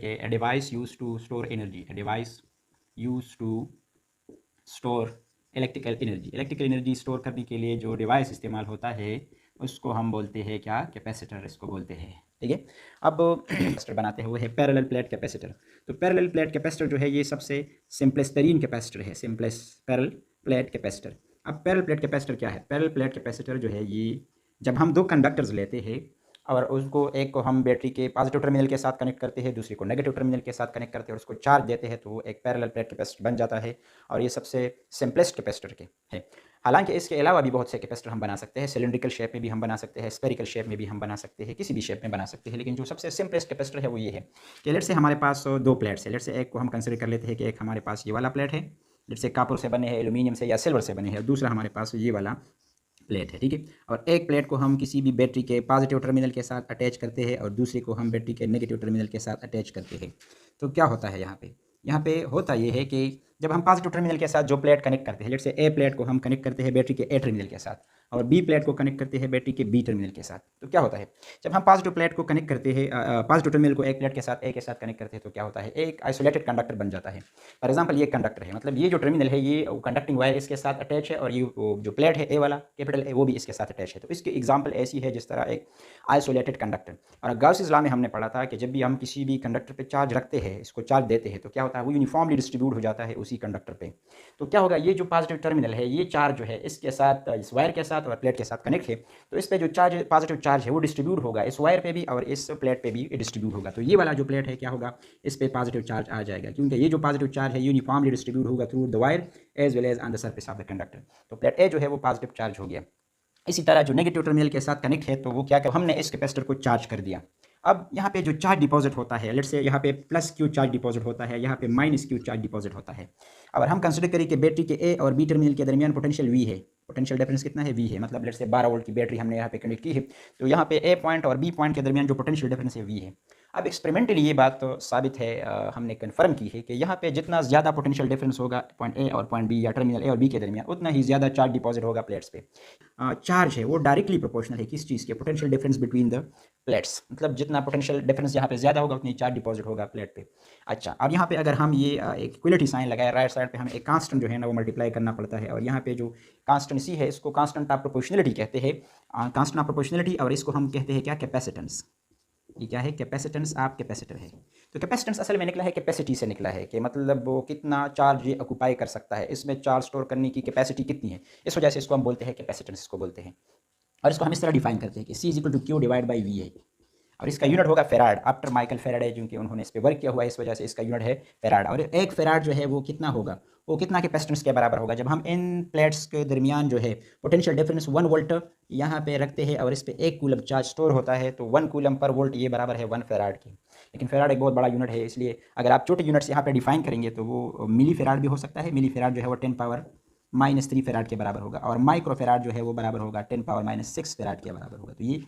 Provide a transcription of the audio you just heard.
a device used to store energy, a device used to store electrical energy store करने के लिए जो device इस्तेमाल होता है उसको हम बोलते हैं क्या, कैपेसिटर इसको बोलते हैं। ठीक है, अब कैपेसिटर बनाते हैं वो है पैरेलल प्लेट कैपेसिटर। तो पैरेलल प्लेट कैपेसिटर जो है ये सबसे सिंपलेस्ट तरीन कैपेसिटर है, सिंपलेस्ट पैरेलल प्लेट कैपेसिटर। अब पैरेलल प्लेट कैपेसिटर क्या है? पैरेलल प्लेट कैपेसिटर जो है ये जब हम दो कंडक्टर्स लेते हैं और उसको एक को हम बैटरी के पॉजिटिव टर्मिनल के साथ कनेक्ट करते हैं, दूसरे को नेगेटिव टर्मिनल के साथ कनेक्ट करते हैं और उसको चार्ज देते हैं, तो वो एक पैरेलल प्लेट कैपेसिटर बन जाता है और ये सबसे सिंपलेस्ट कैपेसिटर के है। हालांकि इसके अलावा भी बहुत से कैपेसिटर हम बना सकते हैं, सिलेंड्रिकल शेप में भी हम बना सकते हैं, स्फेरिकल शेप में भी हम बना सकते हैं, किसी भी शेप में बना सकते हैं, लेकिन जो सबसे सिंपलेस्ट कैपेसिटर है वो ये है कि लेट से हमारे पास दो प्लेट्स है। लेट से एक को हम कंसिडर कर लेते हैं कि एक हमारे पास ये वाला प्लेट है, लेट से कॉपर से बने हैं, एल्यूमिनियम से या सिल्वर से बने हैं, और दूसरा हमारे पास ये वाला प्लेट है। ठीक है, और एक प्लेट को हम किसी भी बैटरी के पॉजिटिव टर्मिनल के साथ अटैच करते हैं और दूसरे को हम बैटरी के नेगेटिव टर्मिनल के साथ अटैच करते हैं। तो क्या होता है यहाँ पे होता ये है कि जब हम पॉजिटिव टर्मिनल के साथ जो प्लेट कनेक्ट करते हैं, लेट से ए प्लेट को हम कनेक्ट करते हैं बैटरी के ए टर्मिनल के साथ और बी प्लेट को कनेक्ट करते हैं बैटरी के बी टर्मिनल के साथ, तो क्या होता है जब हम पॉजिटिव प्लेट को कनेक्ट करते हैं, पॉजिटिव टर्मिनल को एक प्लेट के साथ ए के साथ कनेक्ट करते हैं, तो क्या होता है एक आइसोलेटेड कंडक्टर बन जाता है। फॉर एग्जाम्पल ये कंडक्टर है, मतलब ये जो टर्मिनल है ये कंडक्टिंग वायर इसके साथ अटैच है और ये जो प्लेट है ए वाला कैपिटल ए वो भी इसके साथ अटैच है। तो इसकी एग्जाम्पल ऐसी है जिस तरह एक आइसोलेटेड कंडक्टर। और गॉसिस लॉ में हमने पढ़ा था कि जब भी हम किसी भी कंडक्टर पे चार्ज रखते हैं, इसको चार्ज देते हैं, तो क्या होता है वो यूनिफॉर्मली डिस्ट्रीब्यूट हो जाता है उसी कंडक्टर पे। तो क्या होगा, ये जो पॉजिटिव टर्मिनल है ये चार्ज जो है इसके साथ, इस वायर के साथ और प्लेट के साथ कनेक्ट है, तो इस पे जो चार्ज पॉजिटिव चार्ज है वो डिस्ट्रीब्यूट होगा इस वायर पे भी और इस प्लेट पे भी डिस्ट्रीब्यूट होगा। तो ये वाला जो प्लेट है क्या होगा, इस पे पॉजिटिव चार्ज आ जाएगा, क्योंकि ये जो पॉजिटिव चार्ज है यूनिफॉर्मली डिस्ट्रीब्यूट होगा through the wire as well as on the surface of the conductor. तो प्लेट ए जो है वो पॉजिटिव चार्ज हो गया। इसी तरह जो नेगेटिव टर्मिनल के साथ कनेक्ट है तो वो क्या कर, हमने इस कैपेसिटर को चार्ज कर दिया। अब यहाँ पे जो चार्ज डिपॉजिट होता है, लेट्स से यहाँ पे प्लस क्यू चार्ज डिपॉजिट होता है, यहाँ पे माइनस क्यू चार्ज डिपॉजिट होता है। अगर हम कंसिडर करें कि बैटरी के ए और बी टर्मिनल के दरमियान पोटेंशियल वी है, पोटेंशियल डिफरेंस कितना है, वी है, मतलब लेट्स से 12 वोल्ट की बैटरी हमने यहाँ पे कनेक्ट की है, तो यहाँ पे ए पॉइंट और बी पॉइंट के दरमियान जो पोटेंशियल डिफरेंस है वी है। अब एक्सपेरिमेंटली ये बात तो साबित है, हमने कन्फर्म की है कि यहाँ पे जितना ज़्यादा पोटेंशियल डिफरेंस होगा पॉइंट ए और पॉइंट बी या टर्मिनल ए और बी के दरमियान, उतना ही ज़्यादा चार्ज डिपॉजिट होगा प्लेट्स पे। चार्ज है वो डायरेक्टली प्रोपोर्शनल है किस चीज़ के, potential difference between the plates, मतलब जितना पोटेंशियल डिफरेंस यहाँ पे ज़्यादा होगा उतनी चार्ज डिपॉजिट होगा प्लेट पे। अच्छा, अब यहाँ पे अगर हम ये एक इक्वलिटी साइन लगाए, राइट साइड पे हमें एक कांस्टेंट जो है ना वो मल्टीप्लाई करना पड़ता है, और यहाँ पे जो कांस्टेंट सी है इसको कांस्टेंट ऑफ प्रोपोर्शनलिटी कहते हैं, कांस्टेंट ऑफ प्रोपोर्शनलिटी, और इसको हम कहते हैं क्या, कैपेसिटेंस। ये क्या है, कैपेसिटेंस ऑफ कैपेसिटर है। तो कैपेसिटेंस असल में निकला है कैपेसिटी से निकला है, कि मतलब वो कितना चार्ज ये ऑक्यूपाई कर सकता है, इसमें चार्ज स्टोर करने की कैपेसिटी कितनी है, इस वजह से इसको हम बोलते हैं कैपेसिटेंस इसको बोलते हैं। और इसको हम इस तरह डिफाइन करते हैं कि C is equal to Q divide by V है, और इसका यूनिट होगा फेराड, आफ्टर माइकल फेराडे, क्योंकि उन्होंने इस पर वर्क किया हुआ है, इस वजह से इसका यूनिट है फेराड। और एक फेराड जो है वो कितना होगा, वो कितना कैपेसिटेंस के बराबर होगा, जब हम इन प्लेट्स के दरमियान जो है पोटेंशियल डिफरेंस 1 वोल्ट यहाँ पे रखते हैं और इस पर 1 कूलम चार्ज स्टोर होता है, तो 1 कूलम पर वोल्ट ये बराबर है 1 फेराड के। लेकिन फेराड एक बहुत बड़ा यूनिट है, इसलिए अगर आप छोटे यूनिट्स यहाँ पे डिफाइन करेंगे तो वो मिली फेराड भी हो सकता है। मिली फेराड जो है वो 10 पावर -3 फेराड के बराबर होगा, और माइक्रो फेराड जो है वो बराबर होगा 10 पावर -6 फेराड के बराबर होगा। तो ये